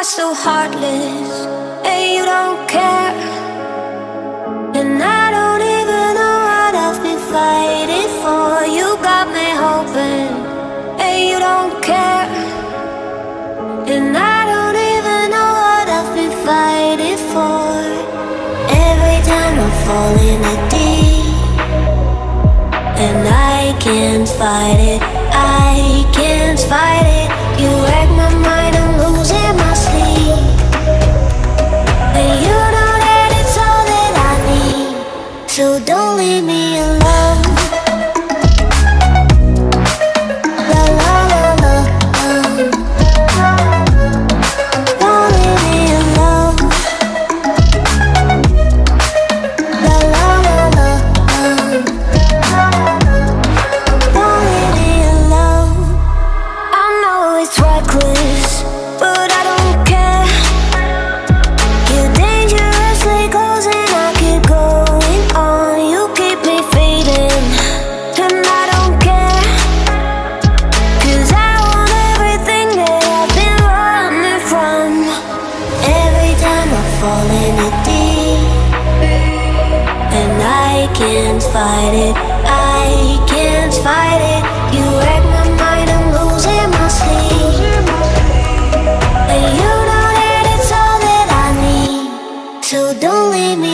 are so heartless, and you don't care. And I don't even know what I've been fighting for. You got me hoping, and you don't care. And I don't even know what I've been fighting for. Every time I fall in the deep, and I can't fight it, I can't fight it. You wreck my mind, I'm losing my sleep. And you know that it's all that I need, so don't leave me alone. La la la la, don't leave me alone. La la la la, don't leave me alone. I know it's reckless, but I don't care. You're dangerously close and I keep going on. You keep me fading, and I don't care. 'Cause I want everything that I've been running from. Every time I fall in the deep, and I can't fight it, I can't fight it.